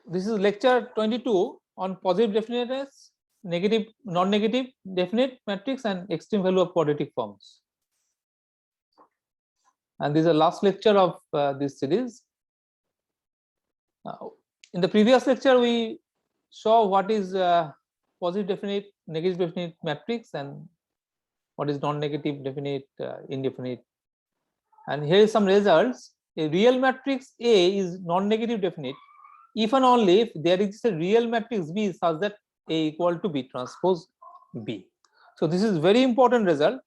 This is lecture 22 on positive definiteness, negative, non-negative definite matrix, and extreme value of quadratic forms. And this is the last lecture of this series. In the previous lecture, we saw what is positive definite, negative definite matrix, and what is non-negative definite, indefinite. And here is some results. A real matrix A is non-negative definite if and only if there exists a real matrix B such that A equal to B transpose B. So this is very important result.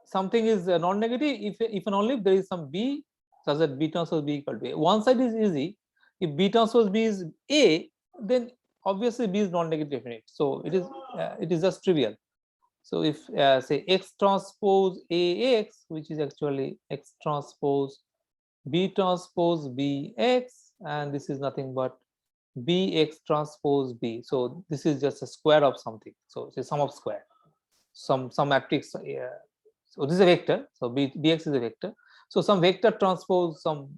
Something is non-negative if and only if there is some B such that B transpose B equal to A. One side is easy. If B transpose B is A, then obviously B is non-negative definite. So it is just trivial. So if say X transpose AX, which is actually X transpose B transpose BX, and this is nothing but BX transpose B. So this is just a square of something. So it's a sum of square. Some matrix. So this is a vector. So BX is a vector. So some vector transpose some,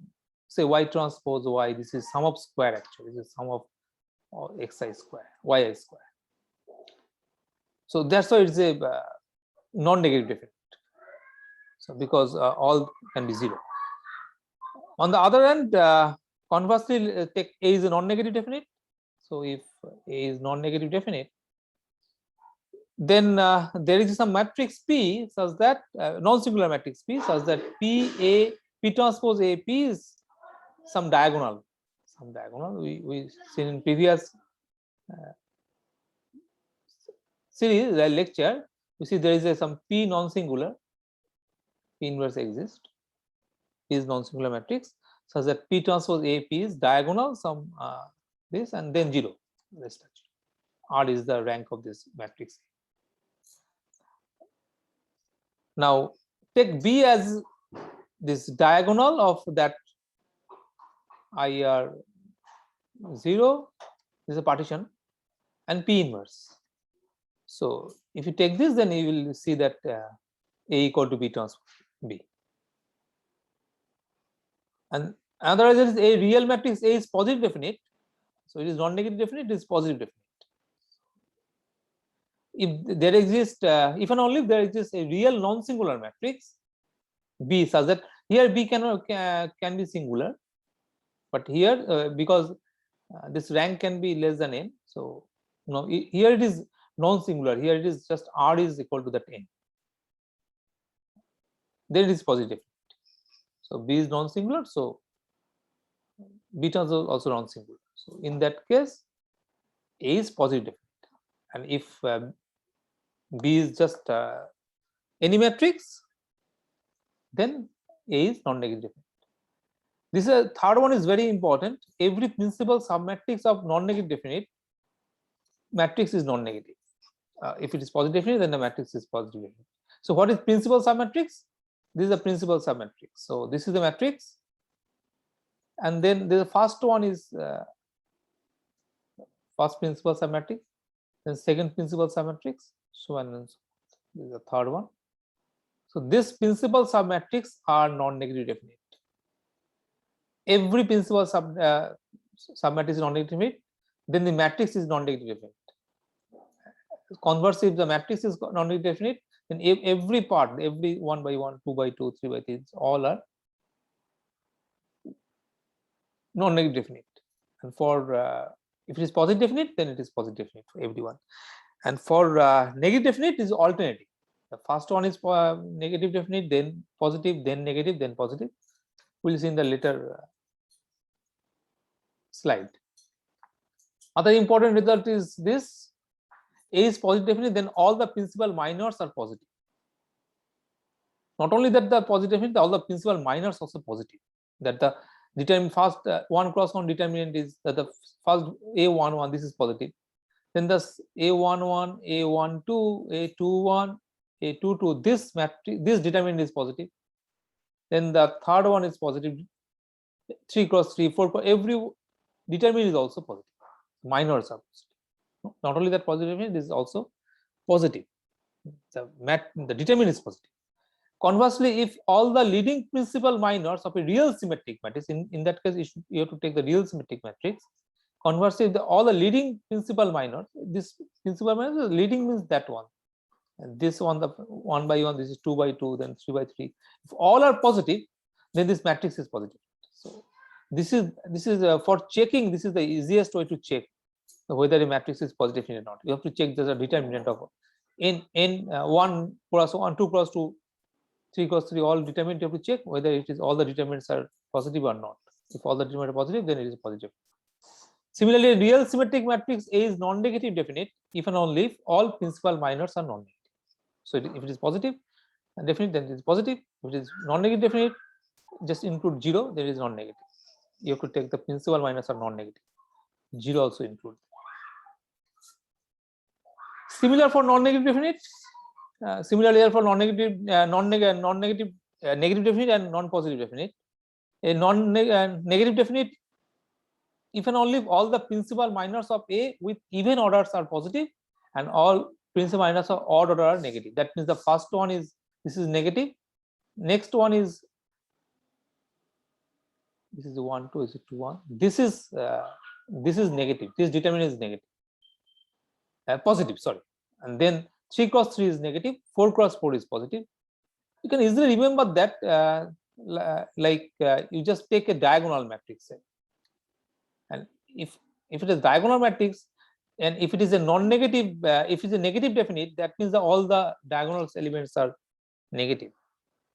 say Y transpose Y. This is sum of square actually. This is sum of xi square, yi square. So that's why it's a non-negative definite. So because all can be 0. On the other hand, conversely, take A is a non-negative definite. So if A is non-negative definite, then there is some matrix P such that non-singular matrix P such that P transpose A P is some diagonal. Some diagonal. We seen in previous series lecture. You see there is some P non-singular. P inverse exists. P is non-singular matrix such that P transpose A P is diagonal some this and then 0. R is the rank of this matrix. Now take B as this diagonal of that IR 0 is a partition and P inverse. So if you take this, then you will see that A equal to B transpose B. And another is a real matrix A is positive definite. So it is non-negative definite, it is positive definite. If there exists, if and only if there exists a real non-singular matrix B such that here B can be singular, but here because this rank can be less than n, so no, here it is non-singular. Here it is just R is equal to that n. Then it is positive. So B is non-singular, so beta is also non-singular. So in that case, A is positive definite, and if B is just any matrix, then A is non-negative definite. This third one is very important. Every principal submatrix of non-negative definite matrix is non-negative. If it is positive definite, then the matrix is positive definite. So what is principal submatrix? This is the principal submatrix. So this is the matrix, and then the first one is first principal submatrix, then second principal submatrix, so on and so on. This is the third one. So this principal submatrix are non-negative definite. Every principal submatrix is non-negative definite, then the matrix is non-negative definite. Conversely, if the matrix is non-negative definite, then every part, every 1 by 1, 2 by 2, 3 by 3, all are non-negative definite. And for if it is positive definite, then it is positive definite for everyone. And for negative definite is alternating. The first one is negative definite, then positive, then negative, then positive. We'll see in the later slide. Other important result is this: A is positive definite, then all the principal minors are positive. Not only that the positive definite, all the principal minors also positive. That the determinant first 1 cross 1 determinant is that the first A11, this is positive. Then the A11, A12, A21, A22, this matrix, this determinant is positive. Then the third one is positive. 3 cross 3, 4, every determinant is also positive. Minors are positive. Not only that positive, it is also positive. The determinant is positive. Conversely, if all the leading principal minors of a real symmetric matrix, in that case, you have to take the real symmetric matrix. Conversely, all the leading principal minors, this principal minors, leading means that one. And this one, the 1 by 1, this is 2 by 2, then 3 by 3. If all are positive, then this matrix is positive. So this is for checking. This is the easiest way to check whether a matrix is positive or not. You have to check the determinant of n 1 plus 1, 2 plus 2, 3 cross 3, all determinant. You have to check whether it is all the determinants are positive or not. If all the determinants are positive, then it is positive. Similarly, real symmetric matrix A is non-negative definite if and only if all principal minors are non-negative. So if it is positive and definite, then it is positive. If it is non-negative definite, just include 0, then it is non-negative. You have to take the principal minors are non-negative. 0 also include. Similar for non-negative definite. Similarly, for non-negative, negative definite and non-positive definite. A non-negative definite, if and only if all the principal minors of A with even orders are positive and all principal minors of odd order are negative. That means the first one is, this is negative. Next one is, this is 1, 2, is it 2, 1? This is negative. This determinant is negative. Positive, sorry. And then 3 cross 3 is negative. 4 cross 4 is positive. You can easily remember that you just take a diagonal matrix, say. And if it is diagonal matrix, and if it is a non-negative, if it is a negative definite, that means that all the diagonal elements are negative.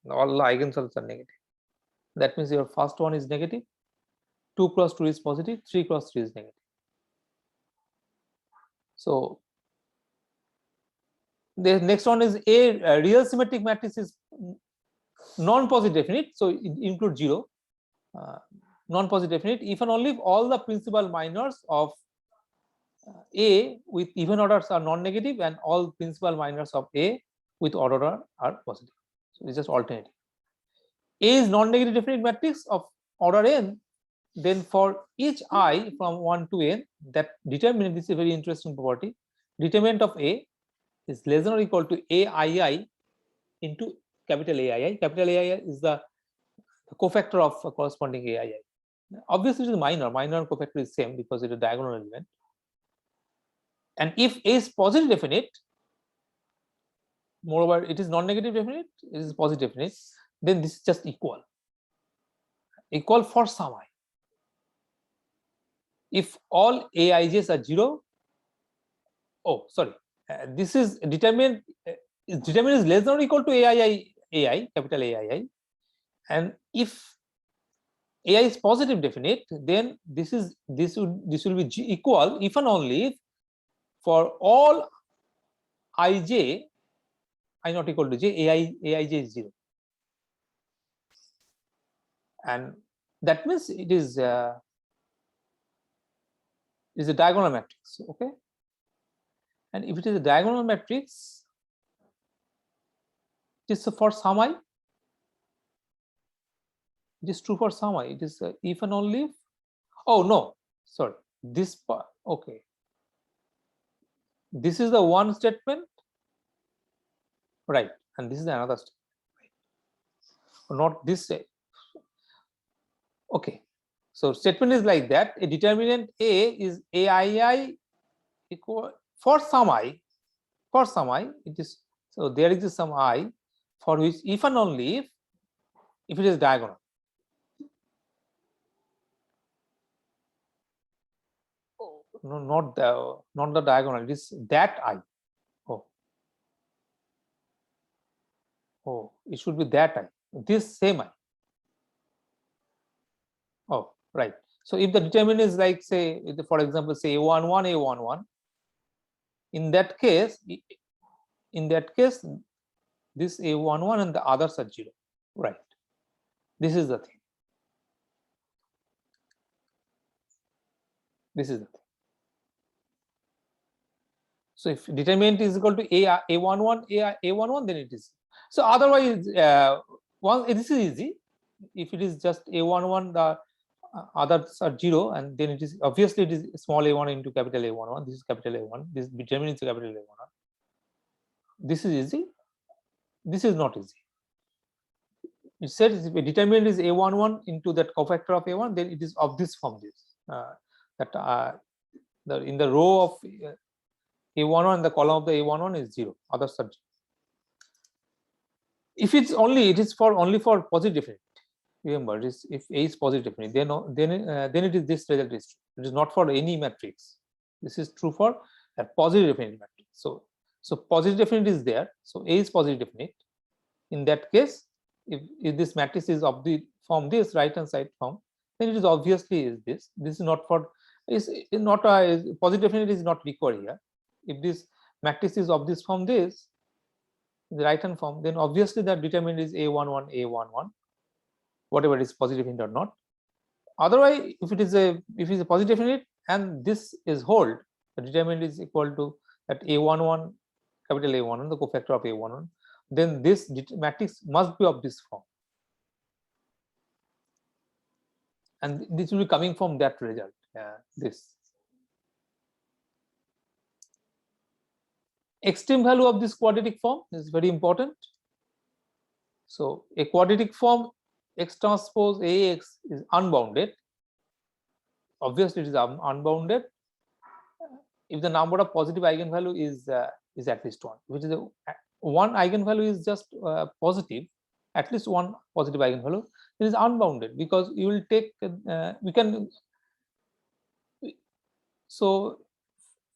All the eigenvalues are negative. That means your first one is negative, 2 cross 2 is positive, 3 cross 3 is negative. So the next one is a real symmetric matrix is non-positive definite, so it includes 0. Non-positive definite if and only if all the principal minors of A with even orders are non-negative and all principal minors of A with odd order are positive. So it's just alternative. A is non-negative definite matrix of order n. Then for each I from 1 to n, that determinant, this is a very interesting property. Determinant of A is less than or equal to AII into capital AII. Capital AII is the cofactor of a corresponding AII. Obviously, it is minor. Minor and cofactor is same because it is a diagonal element. And if A is positive definite, moreover, it is non-negative definite, it is positive definite, then this is just equal. Equal for some I. If all Aij's are 0, oh, sorry, this is determinant. Determinant is less than or equal to AI, capital AII, and if AI is positive definite, then this will be equal if and only if for all Ij, I not equal to j, Aij is 0, and that means it is a diagonal matrix. Okay, and if it is a diagonal matrix, it is for some I. It is true for some I. It is if and only if, oh no, sorry, this part, okay, this is the one statement, right, and this is another statement, right? Not this. Okay, so statement is like that. A determinant A is AII equal for some I. For some I, it is, so there exists some I for which if and only if it is diagonal. No, not the diagonal. It is that I. Oh, it should be that I. This same I. Oh, right. So if the determinant is like, say, for example, say A11, A11, in that case, this A11 and the others are 0. Right. This is the thing. This is the thing. So if determinant is equal to A11, A11, then it is. So otherwise, this is easy. If it is just A11, the others are 0, and then it is obviously it is small a1 into capital A11. This is capital A1. This determinant is capital A1. This is easy. This is not easy. it says if a determinant is A11 into that cofactor of A1, then it is of this form. In the row of A11 and the column of the A11 is 0. Other subject. If it's only, it is for only for positive definite. Remember, it is, if A is positive definite, then it is this result is true. It is not for any matrix. This is true for a positive definite matrix. So positive definite is there. So A is positive definite. In that case, if this matrix is of the form this right hand side form, then it is obviously is this. This is not for is not a positive definite is not required here. If this matrix is of this form this the right hand form, then obviously that determinant is A11 A11, whatever is positive definite or not. Otherwise, if it is a positive definite and this is hold, the determinant is equal to that A11 capital A11, the cofactor of A11, then this matrix must be of this form, and this will be coming from that result. This extreme value of this quadratic form is very important. So a quadratic form X transpose AX is unbounded. Obviously, it is unbounded if the number of positive eigenvalue is at least one, which is one eigenvalue is just positive, at least one positive eigenvalue. It is unbounded because you will take we can. So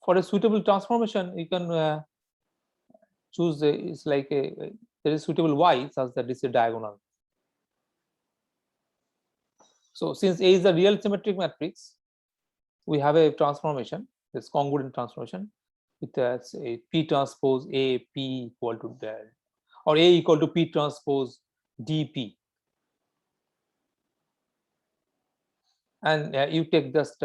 for a suitable transformation, you can choose it's like there is suitable y such that this is a diagonal. So since A is a real symmetric matrix, we have a transformation, this congruent transformation with a P transpose A P equal to that, or A equal to P transpose DP, and you take just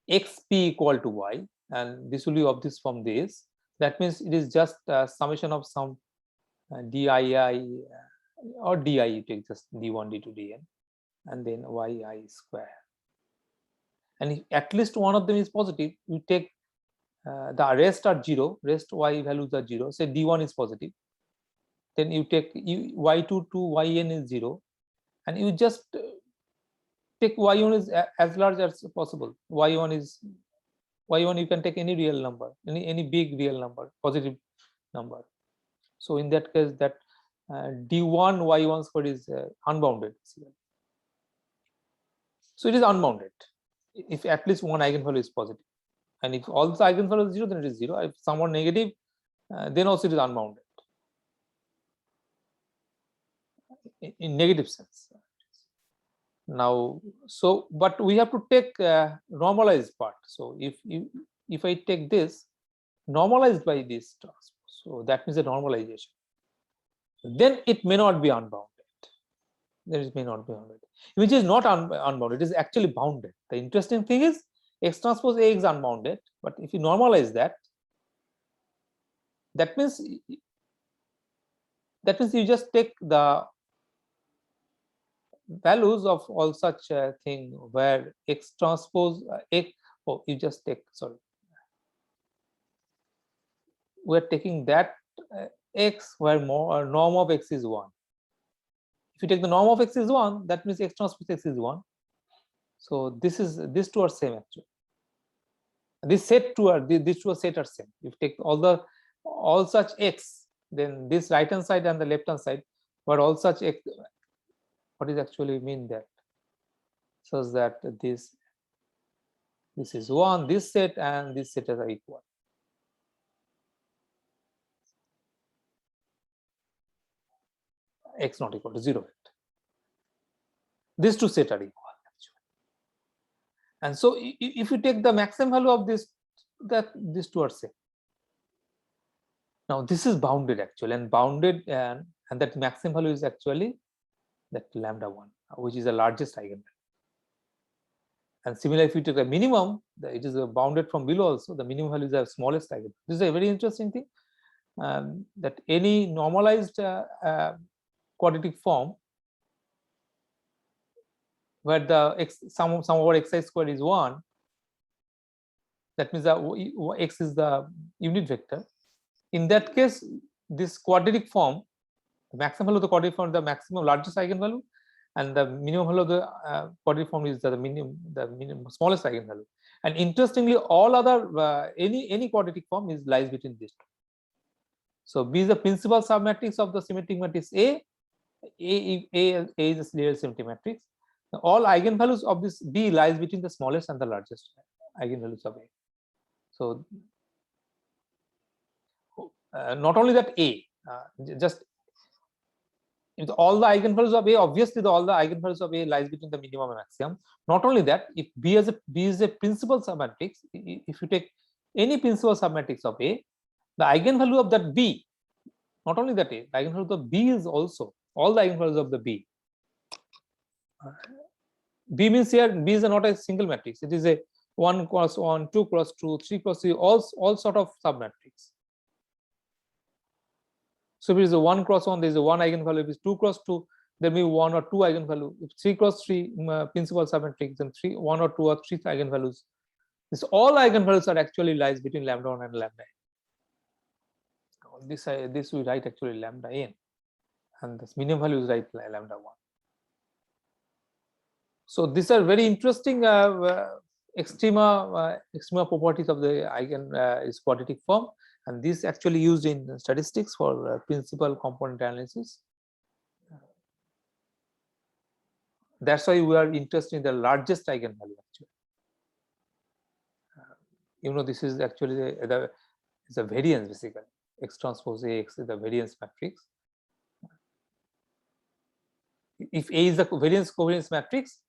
XP equal to Y, and this will be of this form this. That means it is just summation of some DII or DI, you take just D1 D2 Dn, and then YI square. And if at least one of them is positive, you take the rest are 0, rest y values are 0. Say D1 is positive, then you take Y2 to Yn is 0, and you just take Y1 is as large as possible. Y1 you can take any real number, any big real number, positive number. So in that case, that D1 Y1 squared is unbounded. So it is unbounded if at least one eigenvalue is positive, and if all the eigenvalues are 0, then it is 0. If some are negative, then also it is unbounded in negative sense. Now, so but we have to take normalized part. So if I take this normalized by this transpose, so that means a normalization, then it may not be unbounded. There is may not be bounded, which is not unbounded. It is actually bounded. The interesting thing is X transpose A is unbounded, but if you normalize that, that means you just take the values of all such thing where X transpose X. Oh, you just take, sorry, we are taking that X where norm of X is 1. If you take the norm of X is 1, that means X transpose X is 1. So these two are same actually. These set two are these two are set are same. If you take all such X, then this right hand side and the left hand side, but all such X, what is actually mean that? So that this is 1, this set and this set are equal. X not equal to 0. These two sets are equal actually. And so if you take the maximum value of this, that these two are same. Now this is bounded actually, and bounded and that maximum value is actually that lambda 1, which is the largest eigenvalue. And similarly, if you take the minimum, it is bounded from below also. The minimum value is the smallest eigenvalue. This is a very interesting thing, that any normalized quadratic form where the sum over xi squared is 1, that means that x is the unit vector. In that case, this quadratic form The maximum value of the coordinate form is the maximum largest eigenvalue, and the minimum value of the coordinate form is the minimum smallest eigenvalue. And interestingly, all other any quadratic form lies between these two. So B is the principal submatrix of the symmetric matrix A. A is a linear symmetric matrix. All eigenvalues of this B lies between the smallest and the largest eigenvalues of A. So not only that A, just if all the eigenvalues of A, obviously all the eigenvalues of A lies between the minimum and maximum. Not only that, if B is a principal submatrix, if you take any principal submatrix of A, the eigenvalue of that B, not only that A, the eigenvalue of the B is also all the eigenvalues of the B. B means here B is not a single matrix. It is a 1 cross 1, 2 cross 2, 3 cross 3, all sort of submatrix. So if it is a 1 cross 1, there is a 1 eigenvalue. If it is 2 cross 2, there may be 1 or 2 eigenvalue. If 3 cross 3 principal submatrix, then 1 or 2 or 3 eigenvalues. This all eigenvalues are actually lies between lambda 1 and lambda n. This we write actually lambda n, and this minimum value is right lambda 1. So these are very interesting extrema properties of the is quadratic form, and this actually used in statistics for principal component analysis. That's why we are interested in the largest eigenvalue actually. This is actually it's a variance basically. X transpose X is the variance matrix. If A is the variance covariance matrix,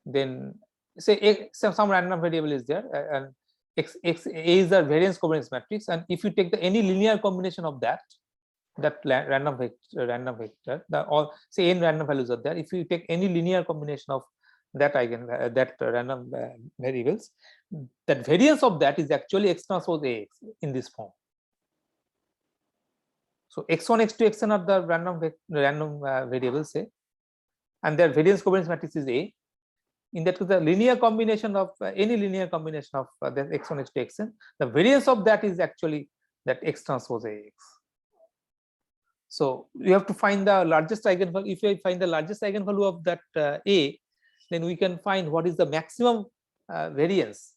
then say some random variable is there, and A is the variance covariance matrix, and if you take any linear combination of that random vector, or say n random values are there, if you take any linear combination of that random variables, that variance of that is actually X transpose Ax in this form. So x1, x2, xn are the random variables, say, and their variance covariance matrix is A. In that case, the linear combination of any linear combination of the x1, x2, xn, the variance of that is actually that X transpose Ax. So you have to find the largest eigenvalue. If you find the largest eigenvalue of that A, then we can find what is the maximum variance,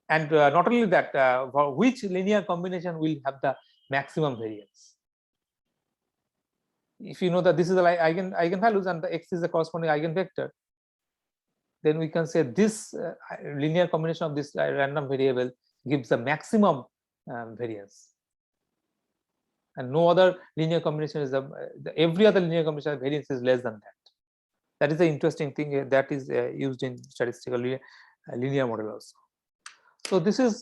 and not only that, for which linear combination will have the maximum variance. If you know that this is the eigenvalues and the X is the corresponding eigenvector, then we can say this linear combination of this random variable gives the maximum variance, and no other linear combination is every other linear combination variance is less than that. That is the interesting thing that is used in statistical linear model also. So this is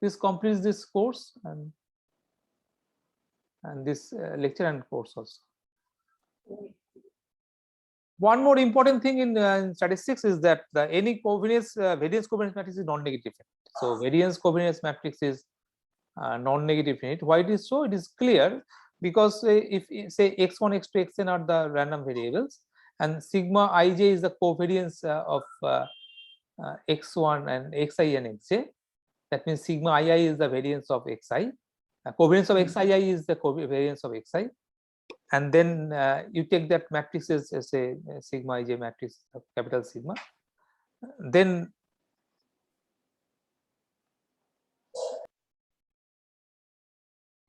this completes this course and this lecture and course also. One more important thing in statistics is that any covariance variance covariance matrix is non-negative. So variance covariance matrix is non-negative unit. Why it is so? It is clear because if say x1, x2, xn are the random variables, and sigma ij is the covariance of x1 and xi and xj. That means sigma ii is the variance of xi. Covariance of xii is the covariance of xi, and then you take that matrix as a sigma ij matrix of capital sigma. Then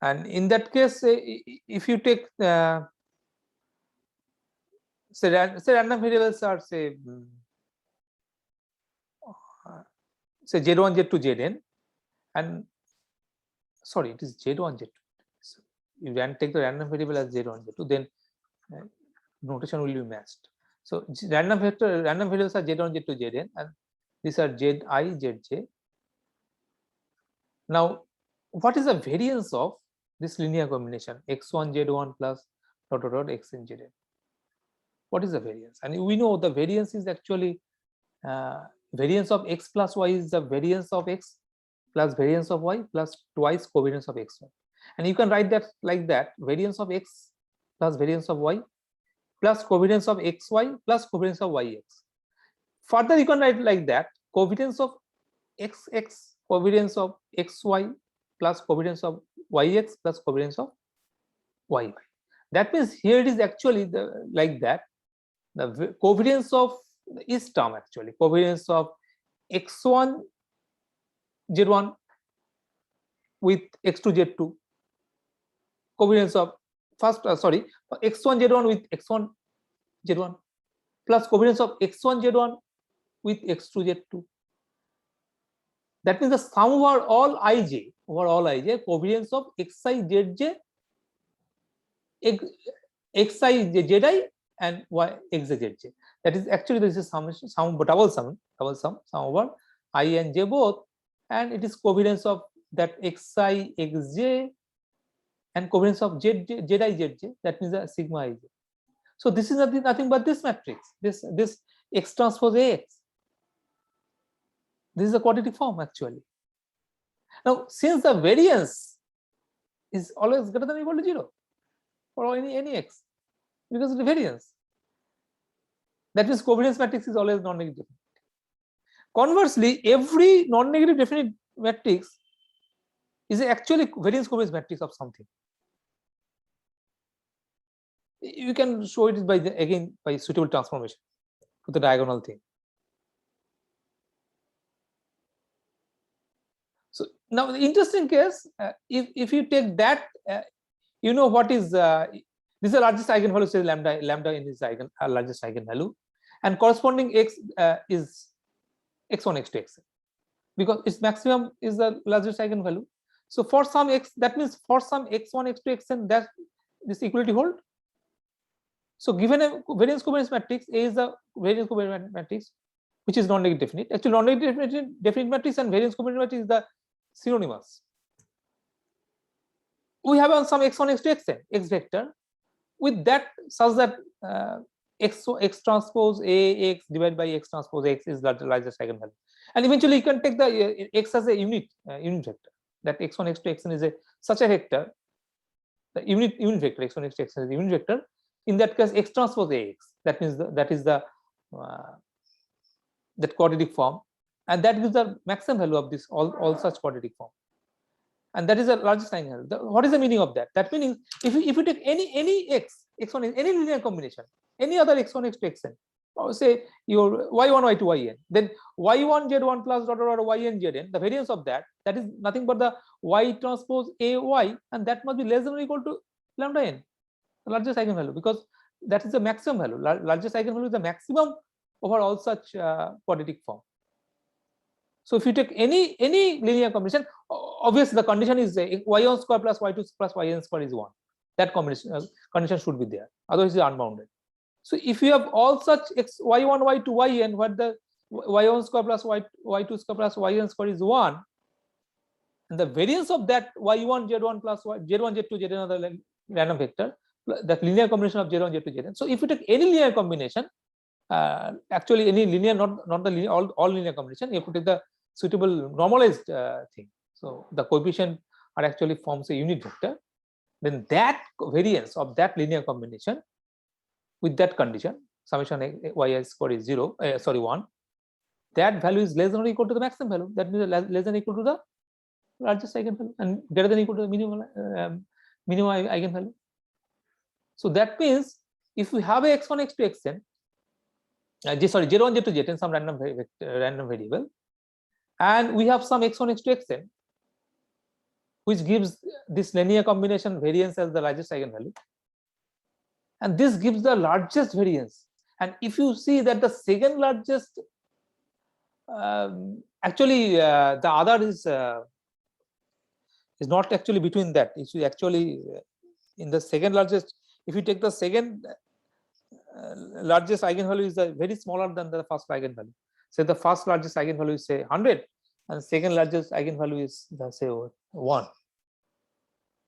and in that case, if you take say random variables are say z1, z2, zn, and sorry, it is z1, z2. So you take the random variable as z1, z2, then notation will be matched. So random variables are z1, z2, zn, and these are zi, zj. Now, what is the variance of this linear combination x1, z1 plus dot dot dot xn, zn? What is the variance? And we know the variance is actually variance of x plus y is the variance of x plus variance of y plus twice covariance of xy. And you can write that like that: variance of x plus variance of y plus covariance of xy plus covariance of yx. Further, you can write like that: covariance of xx, covariance of xy plus covariance of yx plus covariance of yy. That means here it is actually like that. The covariance of each term, actually covariance of x1 z1 with x2 z2, covariance of first x1 z1 with x1 z1 plus covariance of x1 z1 with x2 z2. That means the sum over all ij covariance of xi zj xi zi and y xj zj. That is actually this is double sum over I and j both, and it is covariance of that xi xj and covariance of zi zj. That means the sigma ij. So this is nothing but this matrix, this x transpose ax. This is a quadratic form actually. Now, since the variance is always greater than or equal to 0 for any x, because of the variance, that means covariance matrix is always non-negative. Conversely, every non-negative definite matrix is actually variance covariance matrix of something. You can show it by again by suitable transformation to the diagonal thing. So now the interesting case, if you take that, you know what is this is the largest eigenvalue, say lambda in is largest eigenvalue, and corresponding x is x1 x2 xn, because its maximum is the largest eigenvalue. So for some x, that means for some x1 x2 xn, that this equality hold. So given a variance covariance matrix, A is the variance covariance matrix which is non-negative definite. Actually, non-negative definite matrix and variance covariance matrix is the synonymous. We have on some x1 x2 xn x vector with that such that x transpose a x divided by x transpose x is the largest eigenvalue, and eventually you can take the x as a unit vector. That x1 x2 xn is such a vector, the unit vector x1 x2 xn is a unit vector. In that case, x transpose ax, that means that is the that quadratic form, and that gives the maximum value of this all such quadratic form, and that is the largest eigenvalue. What is the meaning of that? That meaning if you take any x1 any linear combination, any other x1 x2 xn, or say your y1 y2 yn, then y1 z1 plus dot yn zn, the variance of that is nothing but the y transpose ay, and that must be less than or equal to lambda n, the largest eigenvalue, because that is the maximum value. Largest eigenvalue is the maximum over all such quadratic form. So if you take any linear combination, obviously the condition is y1 square plus y2 plus yn square is 1. That combination condition should be there, otherwise it is unbounded. So if you have all such x y1 y2 yn where the y1 square plus y2 square plus yn square is 1, and the variance of that y1 z1 plus z1 z2 z another random vector, that linear combination of z1 z2 zn. So if you take any linear combination, actually any linear, not the linear, all linear combination, you have to take the suitable normalized thing. So the coefficient are actually forms a unit vector. Then that variance of that linear combination with that condition, summation y square is 1, that value is less than or equal to the maximum value. That means less than or equal to the largest eigenvalue and greater than or equal to the minimum eigenvalue. So that means if we have a x1 x2 xn, z1 z2 zn, some random variable, and we have some x1 x2 xn which gives this linear combination variance as the largest eigenvalue, and this gives the largest variance. And if you see that the second largest, actually the other is not actually between that. It's actually in the second largest. If you take the second largest eigenvalue is very smaller than the first eigenvalue. Say the first largest eigenvalue is say 100, and second largest eigenvalue is say 1,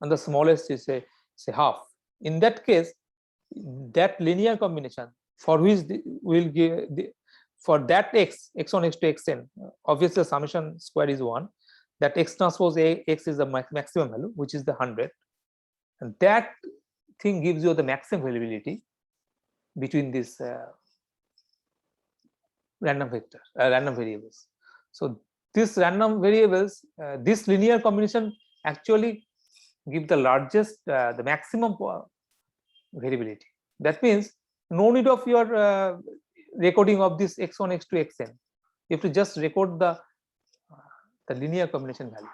and the smallest is say half. In that case, that linear combination for which will give for that x1 x2 xn, obviously the summation square is 1. That x transpose x is the maximum value, which is the 100, and that thing gives you the maximum variability between these random variables. So this random variables, this linear combination actually give the largest, the maximum variability. That means no need of your recording of this x1, x2, xn. You have to just record the linear combination value.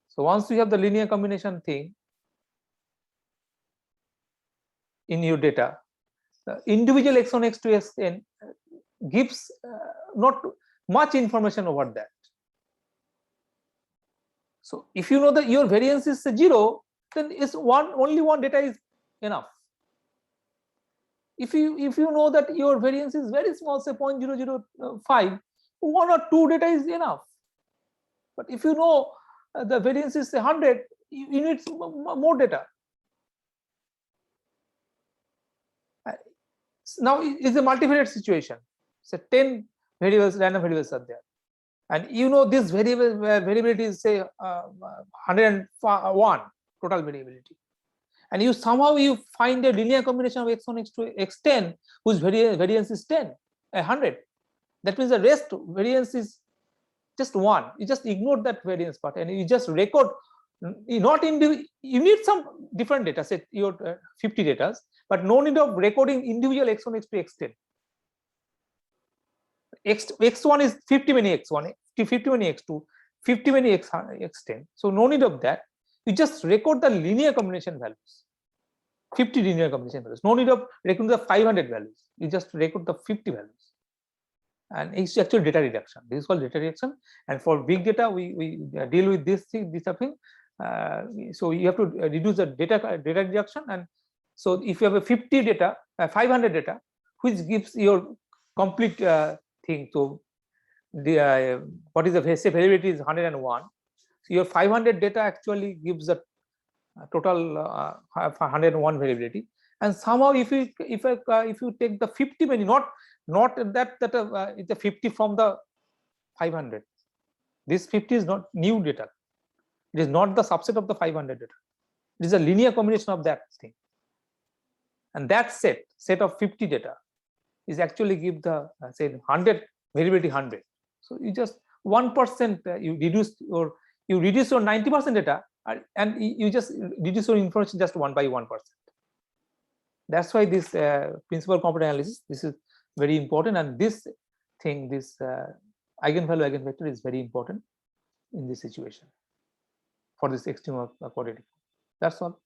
So once you have the linear combination thing in your data, the individual x1, x2, xn gives not much information over that. So if you know that your variance is 0, then it's only one data is enough. If you know that your variance is very small, say 0.005, 1 or 2 data is enough. But if you know the variance is 100, you need more data. Now it's a multivariate situation. So 10 variables, random variables are there, and you know this variability is say 101 total variability, and you somehow find a linear combination of x1, x2, x10 whose variance is 10, 100. That means the rest variance is just 1. You just ignore that variance part and you just record. You need some different data set, your 50 data, but no need of recording individual x1, x2, x10. X1 is 50 many x1, 50 many x2, 50 many x10. So no need of that. You just record the linear combination values, 50 linear combination values. No need of recording the 500 values. You just record the 50 values. And it's actually data reduction. This is called data reduction. And for big data, we deal with this thing. So you have to reduce the data reduction. And so if you have a 50 data, 500 data, which gives your complete thing. So the what is the variability is 101. So your 500 data actually gives a total 101 variability. And somehow if you take the 50 many, not that it's a 50 from the 500. This 50 is not new data. It is not the subset of the 500 data. It is a linear combination of that thing. And that set of 50 data is actually give the say 100 variability 100. So you just 1% you reduce your 90% data and you just reduce your information just 1 by 1%. That's why this principal component analysis, this is very important, and this thing, this eigenvalue eigenvector is very important in this situation for this extreme of quadratic. That's all.